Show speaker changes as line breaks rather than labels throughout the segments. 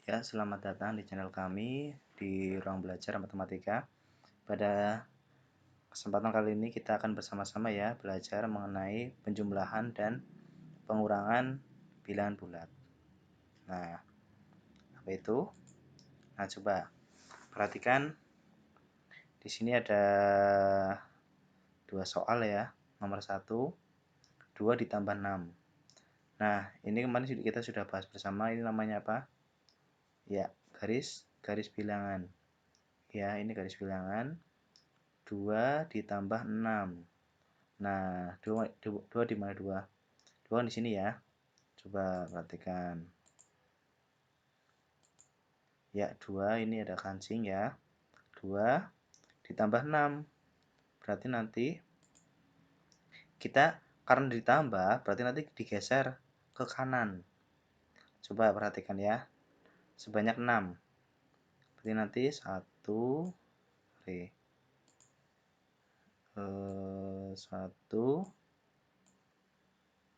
Ya, selamat datang di channel kami di Ruang Belajar Matematika. Pada kesempatan kali ini kita akan bersama-sama ya belajar mengenai penjumlahan dan pengurangan bilangan bulat. Nah, apa itu? Nah, coba perhatikan di sini ada dua soal ya. Nomor 1, 2 ditambah 6. Nah, ini kemarin kita sudah bahas bersama, ini namanya apa? Ya, garis bilangan. Ya, ini garis bilangan. 2 ditambah 6. Nah, 2 di mana 2? 2 di sini ya. Coba perhatikan. Ya, 2 ini ada kancing ya. 2 ditambah 6. Berarti nanti kita karena ditambah, berarti nanti digeser ke kanan. Coba perhatikan ya. Sebanyak 6. Berarti nanti 1 1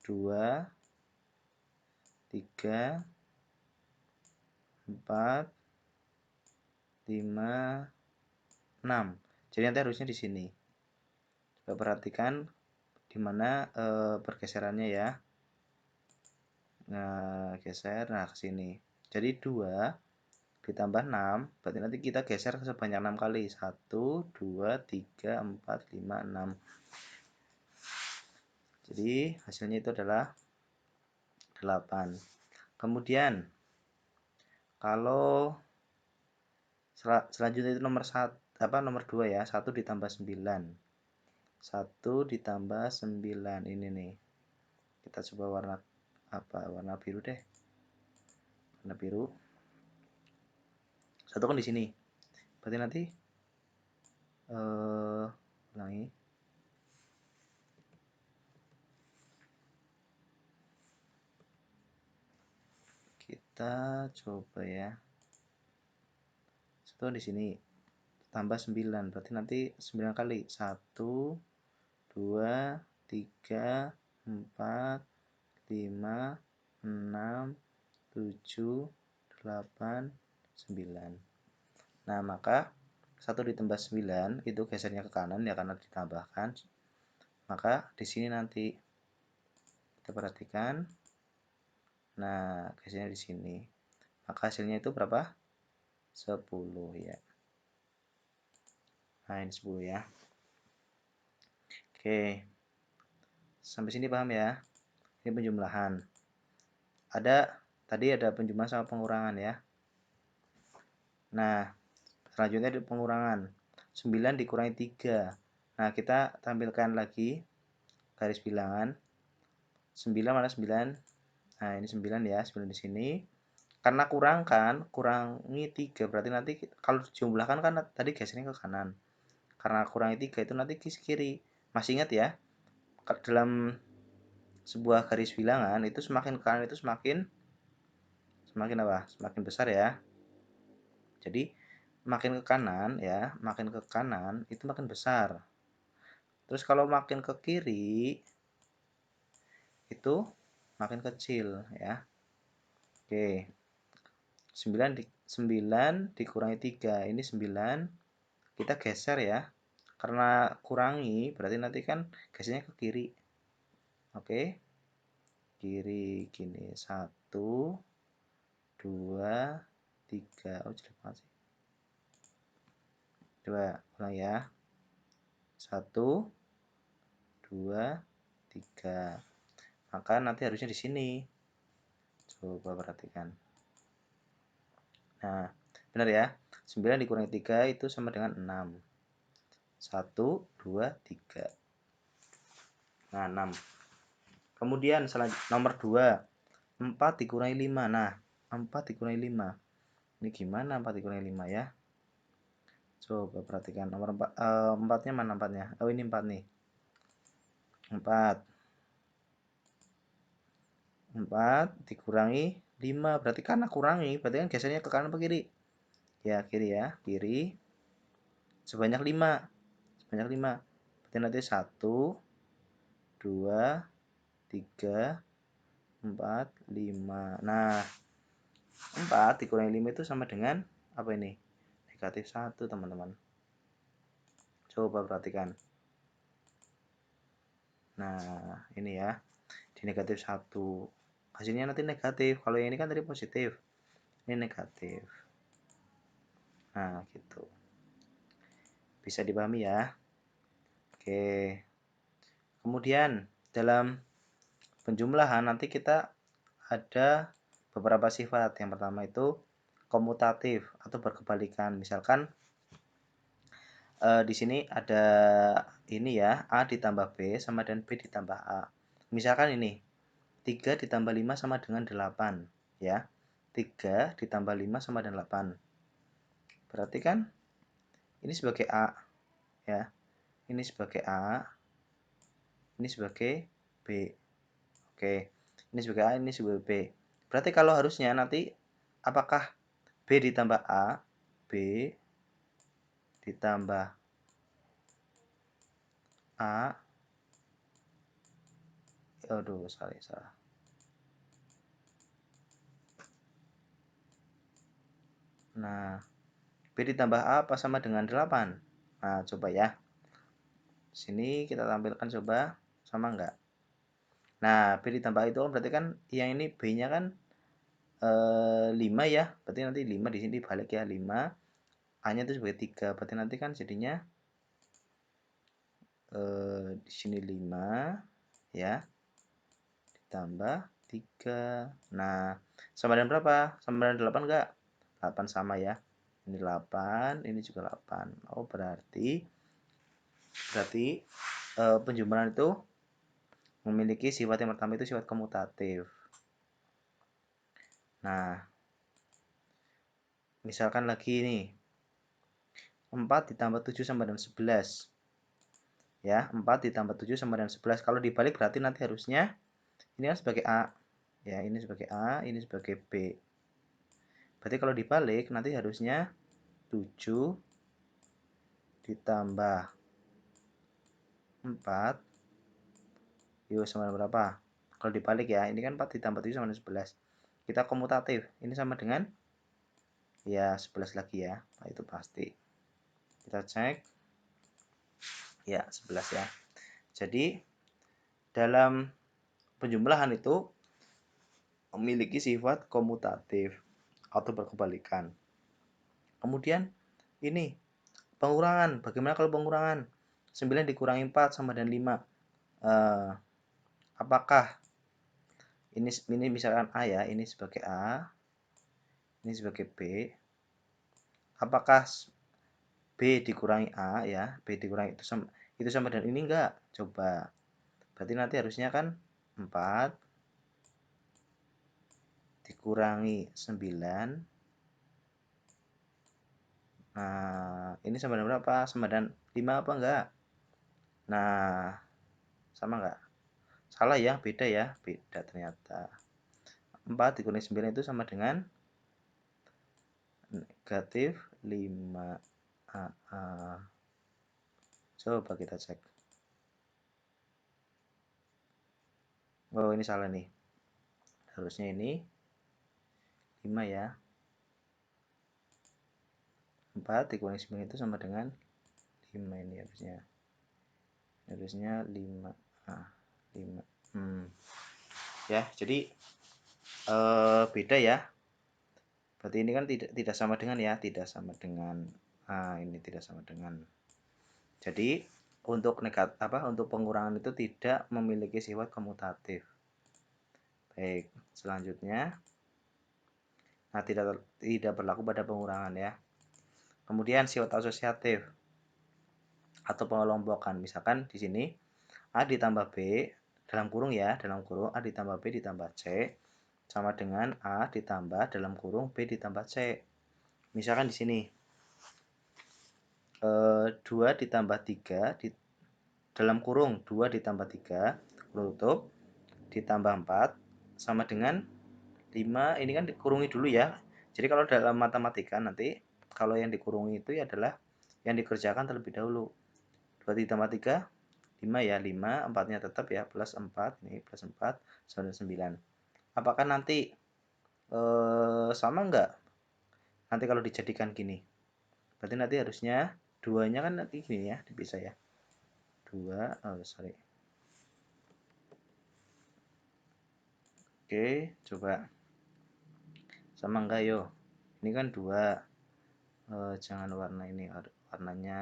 2 3 4 5 6. Jadi nanti harusnya di sini. Coba perhatikan di mana pergeserannya ya. Nah, geser ke sini. Jadi 2 ditambah 6, berarti nanti kita geser sebanyak 6 kali. 1 2 3 4 5 6. Jadi hasilnya itu adalah 8. Kemudian kalau selanjutnya itu nomor 2 ya, 1 ditambah 9. 1 ditambah 9 ini nih. Kita coba warna biru deh. Warna biru. 1 kan di sini. Berarti nanti ulangi. Kita coba ya. 1 di sini. Tambah 9. Berarti nanti 9 kali. 1 2 3 4 5 6 7 8 9. Nah, maka 1 ditambah 9 itu gesernya ke kanan ya karena ditambahkan. Maka di sini nanti kita perhatikan. Nah, gesernya di sini. Maka hasilnya itu berapa? 10 ya. Nah, ini 10 ya. Oke. Sampai sini paham ya? Ini penjumlahan. Tadi ada penjumlahan sama pengurangan ya. Nah, selanjutnya ada pengurangan. 9 dikurangi 3. Nah, kita tampilkan lagi garis bilangan. 9 mana 9? Nah, ini 9 ya, 9 di sini. Karena kurangi 3. Berarti nanti kalau dijumlahkan kan tadi gesernya ke kanan. Karena kurangi 3 itu nanti ke kiri. Masih ingat ya? Dalam sebuah garis bilangan itu semakin ke kanan itu semakin apa? Semakin besar ya. Jadi makin ke kanan ya, makin ke kanan itu makin besar. Terus kalau makin ke kiri itu makin kecil ya. Oke. 9 dikurangi 3. Ini 9. Kita geser ya. Karena kurangi berarti nanti kan gesernya ke kiri. Oke. Kiri gini. 1 2 3. Oh, jelek banget sih. Coba ulang ya. 1 2 3. Maka nanti harusnya di sini. Coba perhatikan. Nah, benar ya. 9 dikurangi 3 itu sama dengan 6. 1 2 3. Nah, 6. Kemudian nomor 2. 4 dikurangi 5. Nah, 4 dikurangi 5. Ini gimana 4 dikurangi 5 ya? Coba perhatikan nomor 4. 4-nya mana 4-nya? Oh, ini 4 nih. 4 dikurangi 5. Berarti karena kurangi, berarti kan gesernya ke kanan atau kiri? Ya, kiri ya. Kiri. Sebanyak 5. Sebanyak 5. Berarti nanti 1 2 3 4 5. Nah, 4 dikurangi 5 itu sama dengan apa ini? Negatif 1, teman-teman. Coba perhatikan. Nah, ini ya. Di negatif 1. Hasilnya nanti negatif. Kalau yang ini kan tadi positif. Ini negatif. Nah, gitu. Bisa dipahami ya. Oke. Kemudian, dalam penjumlahan nanti kita ada beberapa sifat. Yang pertama itu komutatif atau berkebalikan. Misalkan di sini ada ini ya, A ditambah B sama dengan B ditambah A. Misalkan ini 3 ditambah 5 sama dengan 8 ya. 3 ditambah 5 sama dengan 8. Berarti kan ini sebagai A ya. Ini sebagai A, ini sebagai B. Oke. Ini sebagai A, ini sebagai B. Berarti kalau harusnya nanti apakah B ditambah A, B ditambah A, aduh salah. Nah, B ditambah A apa sama dengan 8? Nah, coba ya. Sini kita tampilkan coba, sama enggak? Nah, B ditambah itu berarti kan yang ini B-nya kan 5 ya. Berarti nanti 5 di sini balik ya, 5. A-nya itu sebagai 3. Berarti nanti kan jadinya di sini 5 ya, ditambah 3. Nah, sama dengan berapa? Sama dengan 8 enggak? 8 sama ya. Ini 8, ini juga 8. Oh, berarti penjumlahan itu memiliki sifat yang pertama itu sifat komutatif. Nah, misalkan lagi nih 4 ditambah 7 sama dengan 11. Ya, 4 ditambah 7 sama dengan 11. Kalau dibalik berarti nanti harusnya ini kan sebagai A. Ya, ini sebagai A, ini sebagai B. Berarti kalau dibalik nanti harusnya 7 ditambah 4 yuk sama dengan berapa? Kalau dibalik ya, ini kan 4 ditambah 7 sama dengan 11. Kita komutatif. Ini sama dengan ya 11 lagi ya. Nah, itu pasti. Kita cek. Ya, 11 ya. Jadi dalam penjumlahan itu memiliki sifat komutatif atau berkebalikan. Kemudian ini pengurangan. Bagaimana kalau pengurangan? 9 dikurangi 4 sama dengan 5. Apakah ini misalkan A ya, ini sebagai A, ini sebagai B. Apakah B dikurangi A ya, B dikurangi itu sama dengan ini enggak? Coba. Berarti nanti harusnya kan 4 dikurangi 9. Nah, ini sama dengan berapa? Sama dengan 5 apa enggak? Nah, sama enggak? Salah ya, beda ya. Beda ternyata. 4 dikurangi 9 itu sama dengan negatif 5. Coba kita cek. Oh, ini salah nih. Harusnya ini 5 ya. 4 dikurangi 9 itu sama dengan 5 ini harusnya. Harusnya 5. 5. Ya, jadi beda ya. Berarti ini kan tidak sama dengan ya, tidak sama dengan. Ini tidak sama dengan. Jadi untuk untuk pengurangan itu tidak memiliki sifat komutatif. Baik, selanjutnya tidak berlaku pada pengurangan ya. Kemudian sifat asosiatif atau pengelompokan. Misalkan di sini A ditambah B dalam kurung ya, dalam kurung A ditambah B ditambah C sama dengan A ditambah dalam kurung B ditambah C. Misalkan di sini 2 ditambah 3 dalam kurung 2 ditambah 3 kurung tutup ditambah 4 sama dengan 5. Ini kan dikurungi dulu ya. Jadi kalau dalam matematika nanti kalau yang dikurungi itu adalah yang dikerjakan terlebih dahulu. 2 ditambah 3 5 ya, 5, 4-nya tetap ya, plus 4, ini plus 4 sama dengan 9. Apakah nanti sama enggak nanti kalau dijadikan gini? Berarti nanti harusnya 2-nya kan nanti gini ya, dipisah ya. 2, sorry. Oke, coba. Sama enggak yo? Ini kan 2. Jangan warna ini, warnanya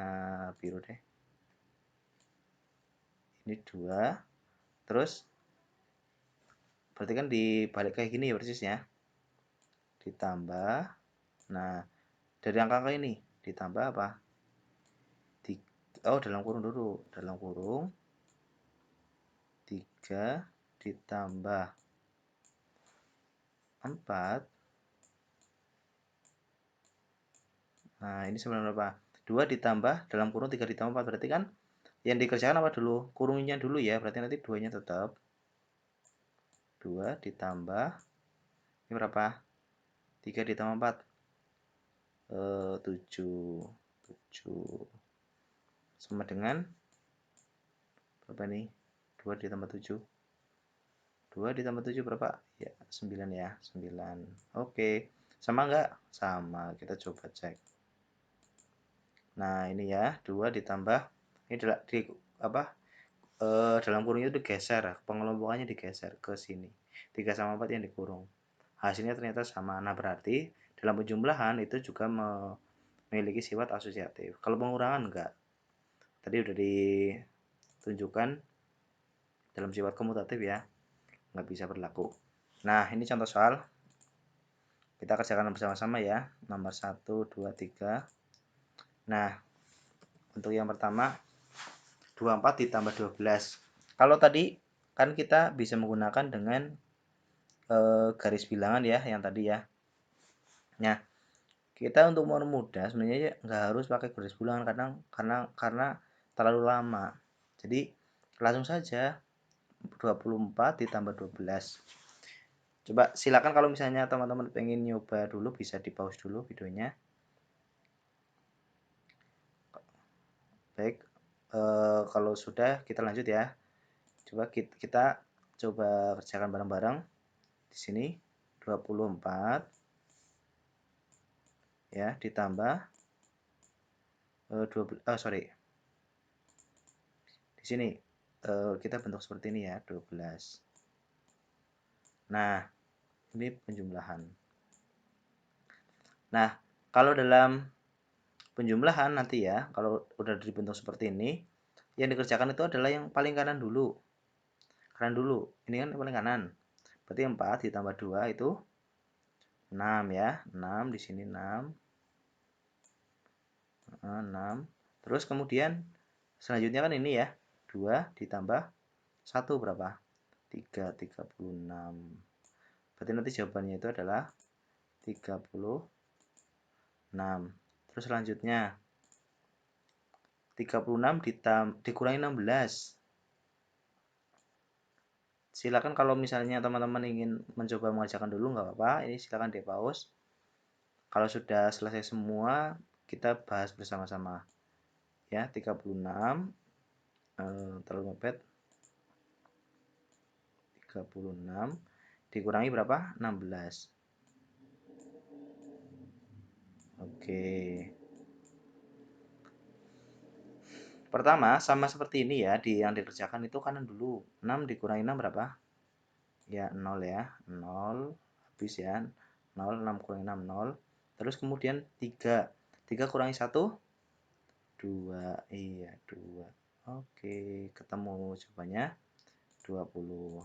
biru deh. Ini 2. Terus berarti kan dibalik kayak gini ya persisnya. Ditambah. Nah, dari angka ini ditambah apa? Dalam kurung dulu. Dalam kurung 3 ditambah 4. Nah, ini sebenarnya berapa? 2 ditambah dalam kurung 3 ditambah 4. Berarti kan yang dikerjakan apa dulu? Kurungnya dulu ya. Berarti nanti 2-nya tetap. 2 ditambah. Ini berapa? 3 ditambah 4. 7. 7. Sama dengan berapa nih? 2 ditambah 7. 2 ditambah 7 berapa? Ya, 9 ya. 9. Oke. Sama enggak? Sama. Kita coba cek. Nah, ini ya. 2 ditambah. Ini di apa? Dalam kurung itu digeser. Pengelompokannya digeser ke sini. 3 sama 4 yang dikurung. Hasilnya ternyata sama. Nah, berarti dalam penjumlahan itu juga memiliki sifat asosiatif. Kalau pengurangan enggak. Tadi udah ditunjukkan dalam sifat komutatif ya. Nggak bisa berlaku. Nah, ini contoh soal. Kita kerjakan bersama-sama ya. Nomor 1, 2, 3. Nah, untuk yang pertama 24 ditambah 12. Kalau tadi kan kita bisa menggunakan dengan garis bilangan ya, yang tadi ya. Nah, kita untuk mempermudah sebenarnya nggak harus pakai garis bilangan karena terlalu lama. Jadi langsung saja 24 ditambah 12. Coba silakan kalau misalnya teman-teman pengen nyoba dulu bisa di pause dulu videonya. Baik, kalau sudah kita lanjut ya. Coba kita coba kerjakan bareng-bareng. Di sini 24 ya ditambah 12, sorry. Di sini kita bentuk seperti ini ya, 12. Nah, ini penjumlahan. Nah, kalau dalam penjumlahan nanti ya, kalau udah dibentuk seperti ini, yang dikerjakan itu adalah yang paling kanan dulu. Kanan dulu. Ini kan paling kanan. Berarti 4 ditambah 2 itu 6 ya. 6 di sini 6. 6. Terus kemudian selanjutnya kan ini ya. 2 ditambah 1 berapa? 3, 36. Berarti nanti jawabannya itu adalah 36. Terus selanjutnya 36 dikurangi 16. Silakan kalau misalnya teman-teman ingin mencoba mengerjakan dulu nggak apa-apa. Ini silakan di pause. Kalau sudah selesai semua, kita bahas bersama-sama. Ya, 36 terlalu mepet. 36 dikurangi berapa? 16. Oke. Pertama, sama seperti ini ya, yang dikerjakan itu kanan dulu. 6 dikurangi 6 berapa? Ya, 0 ya. 0 habis ya. 0, 6 kurangi 6, 0. Terus kemudian 3. 3 kurangi 1? 2. Iya, 2. Oke, ketemu jawabannya 20.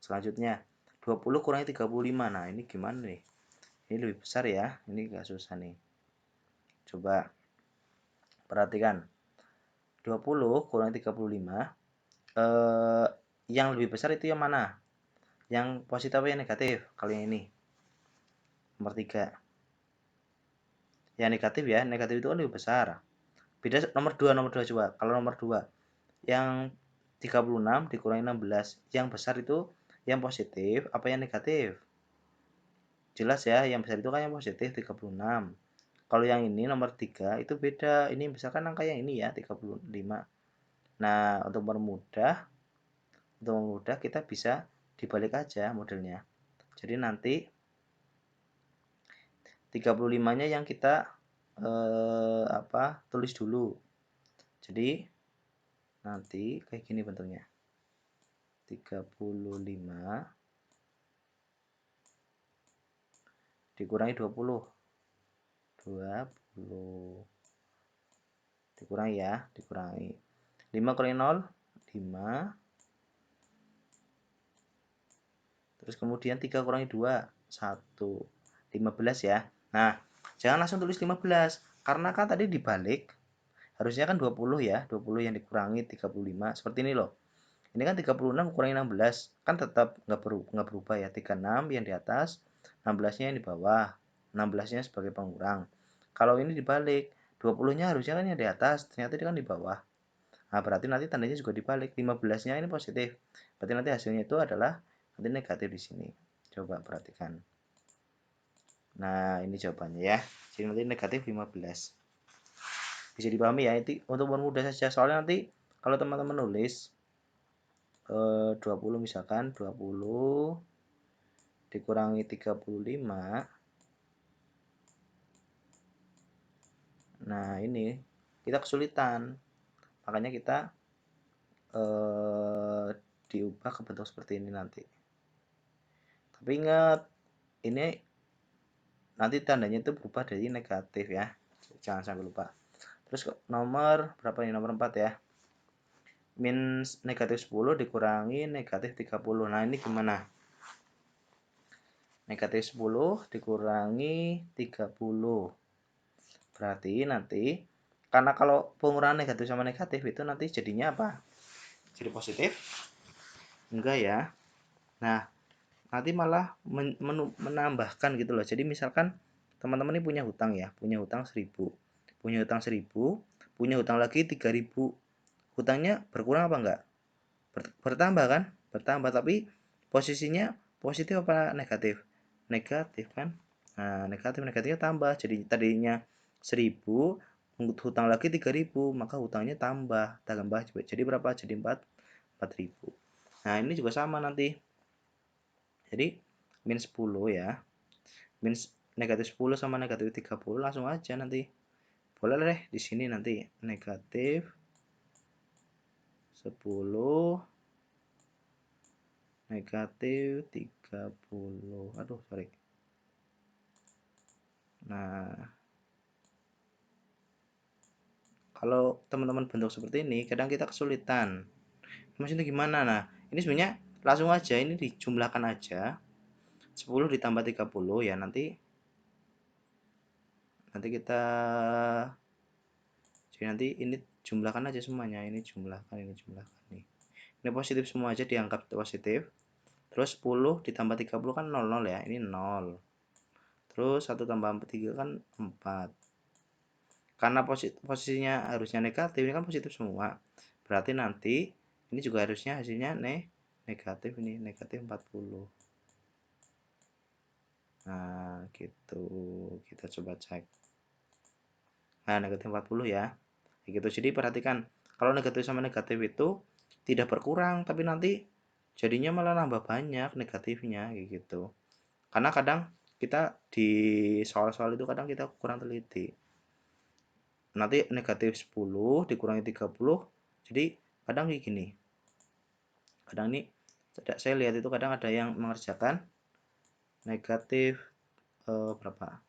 Selanjutnya 20 kurangi 35. Nah, ini gimana nih? Ini lebih besar ya. Ini agak susah nih. Coba perhatikan. 20 kurangi 35. Yang lebih besar itu yang mana? Yang positif atau yang negatif? Kalau yang ini. Nomor 3. Yang negatif ya. Negatif itu kan lebih besar. Beda nomor 2, nomor 2 coba. Kalau nomor 2 yang 36 dikurangi 16. Yang besar itu yang positif apa yang negatif? Jelas ya, yang besar itu kan yang positif 36. Kalau yang ini nomor 3 itu beda. Ini misalkan angka yang ini ya 35. Nah, untuk mempermudah kita bisa dibalik aja modelnya. Jadi nanti 35-nya yang kita tulis dulu. Jadi nanti kayak gini bentuknya. 35 dikurangi 20. Dikurangi ya, dikurangi. 5 kurangi 0, 5. Terus kemudian 3 kurangi 2, 1. 15 ya. Nah, jangan langsung tulis 15. Karena kan tadi dibalik. Harusnya kan 20 ya. 20 yang dikurangi 35. Seperti ini loh. Ini kan 36 kurangi 16. Kan tetap nggak berubah ya. 36 yang di atas. 16-nya yang di bawah. 16-nya sebagai pengurang. Kalau ini dibalik. 20-nya harusnya kan yang di atas. Ternyata dia kan di bawah. Nah, berarti nanti tandanya juga dibalik. 15-nya ini positif. Berarti nanti hasilnya itu adalah nanti negatif di sini. Coba perhatikan. Nah, ini jawabannya ya. Jadi nanti negatif 15. Bisa dipahami ya, itu untuk mempermudah saja. Soalnya nanti kalau teman-teman nulis 20 misalkan 20 dikurangi 35. Nah, ini kita kesulitan. Makanya kita diubah ke bentuk seperti ini nanti. Tapi ingat, ini nanti tandanya itu berubah dari negatif ya. Jangan sampai lupa. Terus nomor berapa ini? Nomor 4 ya. Min negatif 10 dikurangi negatif 30. Nah, ini gimana? Negatif 10 dikurangi 30. Berarti nanti, karena kalau pengurangan negatif sama negatif itu nanti jadinya apa? Jadi positif? Enggak ya. Nah, nanti malah menambahkan gitu loh. Jadi misalkan teman-teman ini punya hutang ya, punya hutang 1000. Punya hutang 1000, punya hutang lagi 3000. Hutangnya berkurang apa enggak? Bertambah kan? Bertambah, tapi posisinya positif apa negatif? Negatif kan? Nah, negatifnya tambah. Jadi tadinya 1000, hutang lagi 3000, maka hutangnya tambah. Jadi berapa? Jadi 4000. Nah, ini juga sama nanti. Jadi min 10 ya. Min negatif 10 sama negatif 30 langsung aja nanti. Boleh deh di sini nanti negatif 10 negatif 30. Aduh, sorry. Nah, kalau teman-teman bentuk seperti ini, kadang kita kesulitan. Maksudnya gimana? Nah, ini sebenarnya langsung aja, ini dijumlahkan aja. 10 ditambah 30 ya, nanti kita, jadi nanti ini jumlahkan aja semuanya. Ini jumlahkan nih. Ini positif semua aja, dianggap positif. Terus 10 ditambah 30 kan 00 ya, ini 0. Terus 1 tambah 3 kan 4. Karena posisinya harusnya negatif, ini kan positif semua. Berarti nanti ini juga harusnya hasilnya negatif, ini negatif 40. Nah, gitu. Kita coba cek. Nah, negatif 40 ya. Gitu. Jadi perhatikan, kalau negatif sama negatif itu tidak berkurang, tapi nanti jadinya malah nambah banyak negatifnya gitu. Karena kadang kita di soal-soal itu kadang kita kurang teliti. Nanti negatif 10 dikurangi 30, jadi kadang kayak gini. Kadang ini saya lihat itu kadang ada yang mengerjakan negatif berapa?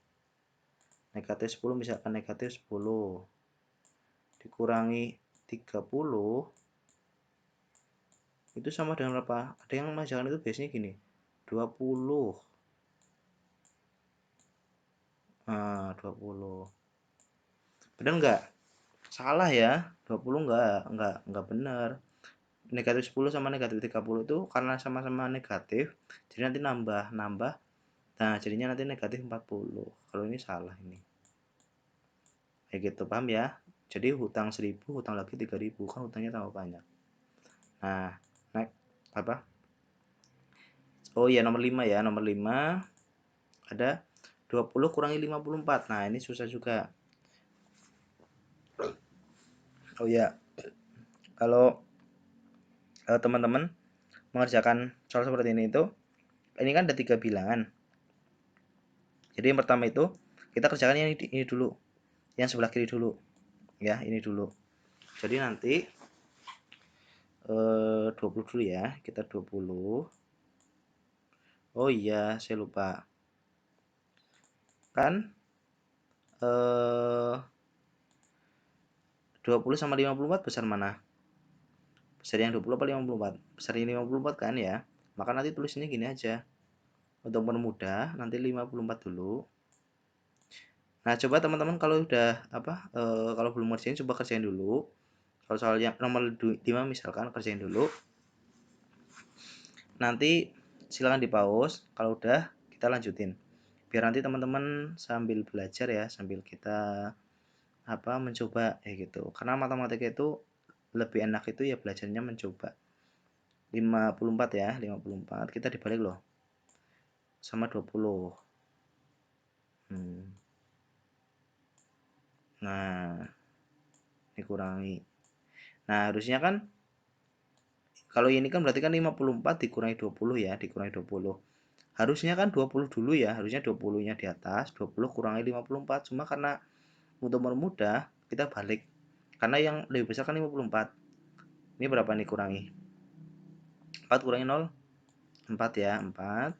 Negatif 10, misalkan negatif 10 dikurangi 30 itu sama dengan berapa? Ada yang mengerjakan itu biasanya gini, 20. Nah, 20. Benar nggak? Salah ya, 20 nggak benar. Negatif 10 sama negatif 30 itu karena sama-sama negatif, jadi nanti nambah. Nah, jadinya nanti negatif 40. Kalau ini salah ini. Kayak gitu, paham ya? Jadi hutang 1000, hutang lagi 3000, kan hutangnya tambah banyak. Nah, naik apa? Oh iya, nomor 5 ya. Nomor 5 ada 20 kurangi 54. Nah, ini susah juga. Oh iya. Kalau teman-teman mengerjakan soal seperti ini kan ada 3 bilangan. Jadi yang pertama itu Kita kerjakan yang ini dulu, yang sebelah kiri dulu ya, ini dulu. Jadi nanti 20 dulu ya, kita 20. Oh iya, saya lupa. Kan 20 sama 54 besar mana? Besar yang 20 apa 54? Besar yang 54 kan ya. Maka nanti tulisnya gini aja. Untuk mempermudah nanti 54 dulu. Nah, coba teman-teman kalau udah kalau belum ngerjain coba kerjain dulu. Kalau soal yang nomor 5 misalkan kerjain dulu. Nanti silakan di pause. Kalau udah kita lanjutin. Biar nanti teman-teman sambil belajar ya, sambil kita mencoba gitu. Karena matematika itu lebih enak itu ya belajarnya mencoba. 54 ya, 54. Kita dibalik loh. Sama 20. Nah, dikurangi. Nah, harusnya kan kalau ini kan berarti kan 54 dikurangi 20 ya, dikurangi 20. Harusnya kan 20 dulu ya, harusnya 20-nya di atas, 20 kurangi 54. Cuma karena untuk mempermudah, kita balik. Karena yang lebih besar kan 54. Ini berapa nih kurangi? 4 kurangi 0, 4 ya, 4.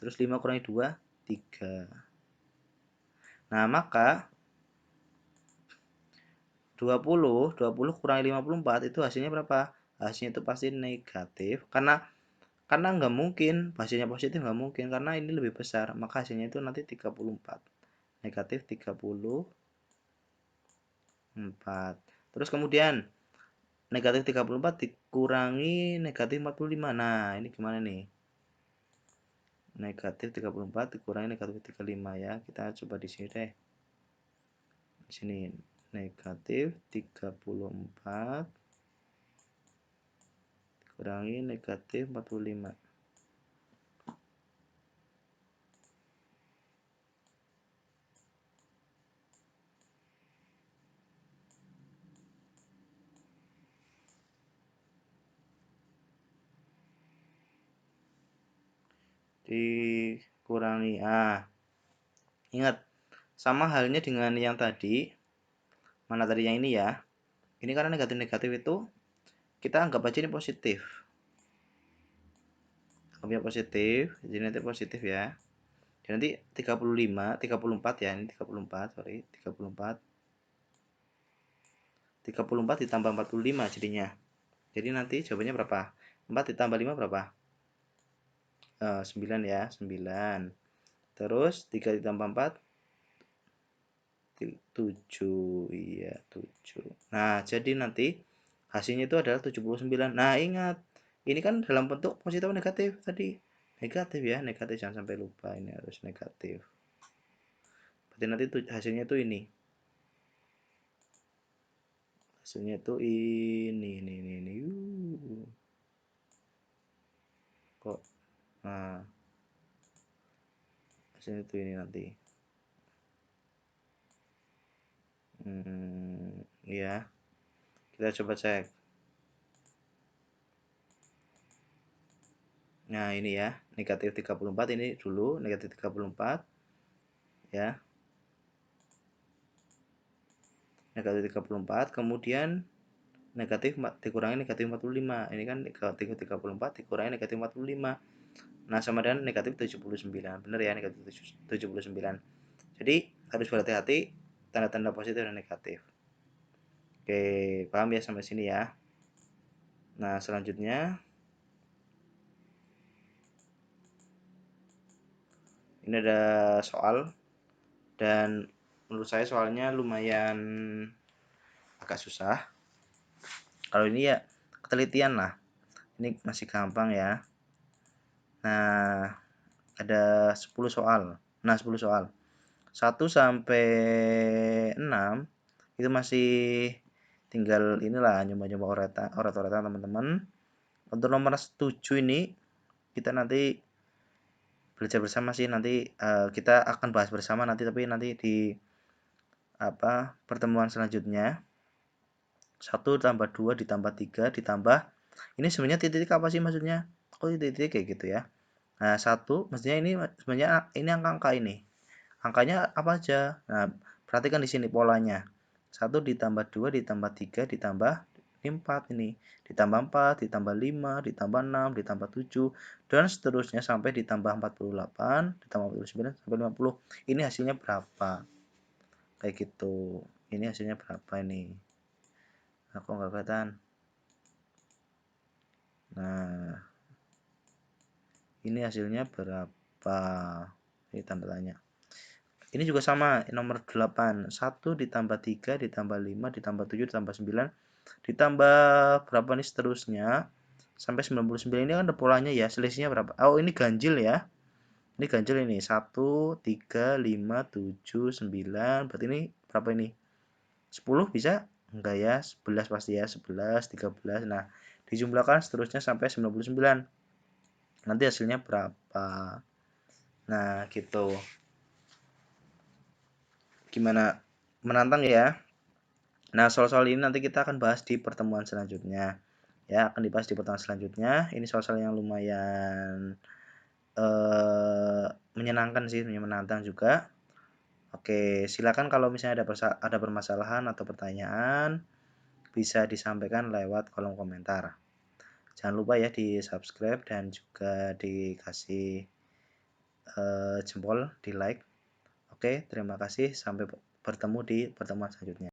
Terus 5 kurangi 2, 3. Nah, maka 20 kurangi 54 itu hasilnya berapa? Hasilnya itu pasti negatif. Karena nggak mungkin hasilnya positif, nggak mungkin karena ini lebih besar, maka hasilnya itu nanti 34, negatif 34. Terus kemudian negatif 34 dikurangi negatif 45. Nah, ini gimana nih? Negatif 34 dikurangi negatif 35 ya. Kita coba di sini deh. Di sini negatif 34 dikurangi negatif 45. Dikurangi ingat sama halnya dengan yang tadi. Mana tadi yang ini ya, ini karena negatif-negatif itu kita anggap aja ini positif, anggapnya positif, jadi nanti positif ya. Jadi nanti 34 ya, ini 34, sorry, 34 ditambah 45 jadinya. Jadi nanti jawabannya berapa? 4 ditambah 5 berapa? 9 ya, 9. Terus 3 ditambah 4 7, iya 7. Nah, jadi nanti hasilnya itu adalah 79. Nah, ingat, ini kan dalam bentuk positif atau negatif tadi? Negatif ya, negatif, jangan sampai lupa, ini harus negatif. Berarti nanti hasilnya itu ini. Hasilnya itu ini. Kok nah, hasilnya itu ini nanti. Iya. Kita coba cek. Nah, ini ya, negatif 34 ini dulu, negatif 34 ya. Negatif 34, kemudian negatif dikurangi negatif 45. Ini kan negatif 34 dikurangi negatif 45. Nah, sama dengan negatif 79. Benar ya, negatif 79. Jadi, harus berhati-hati tanda-tanda positif dan negatif. Oke, paham ya sampai sini ya. Nah, selanjutnya ini ada soal dan menurut saya soalnya lumayan agak susah. Kalau ini ya ketelitian lah. Ini masih gampang ya. Nah, ada 10 soal. Nah, 10 soal. 1 sampai 6 itu masih tinggal inilah nyoba-nyoba oret-oretan teman-teman. Untuk nomor 7 ini kita nanti belajar bersama sih, nanti kita akan bahas bersama nanti, tapi nanti di pertemuan selanjutnya. 1 tambah 2 ditambah 3 ditambah ini sebenarnya titik apa sih maksudnya? Kok titik kayak gitu ya? Nah, 1 maksudnya ini sebenarnya ini angka-angka ini. angkanya apa aja. Nah, perhatikan di sini polanya. 1 ditambah 2 ditambah 3 ditambah 4 ini. Ditambah 4, ditambah 5, ditambah 6, ditambah 7, dan seterusnya sampai ditambah 48, ditambah 49, sampai 50. Ini hasilnya berapa? Kayak gitu. Ini hasilnya berapa ini? Aku nggak kelihatan. Nah, ini hasilnya berapa? Ini tanda tanya. Ini juga sama, nomor 8. 1 ditambah 3 ditambah 5 ditambah 7 ditambah 9 ditambah berapa nih seterusnya sampai 99. Ini kan ada polanya ya, selisihnya berapa? Oh, ini ganjil ya. Ini ganjil ini. 1 3 5 7 9. Berarti ini berapa ini? 10 bisa? Enggak ya, 11 pasti ya. 11 13. Nah, dijumlahkan seterusnya sampai 99. Nanti hasilnya berapa? Nah, gitu. Gimana? Menantang ya? Nah, soal-soal ini nanti kita akan bahas di pertemuan selanjutnya. Ya, akan dibahas di pertemuan selanjutnya. Ini soal-soal yang lumayan menyenangkan sih, menantang juga. Oke, silakan kalau misalnya ada permasalahan atau pertanyaan, bisa disampaikan lewat kolom komentar. Jangan lupa ya di-subscribe dan juga dikasih jempol, di like. Oke, terima kasih. Sampai bertemu di pertemuan selanjutnya.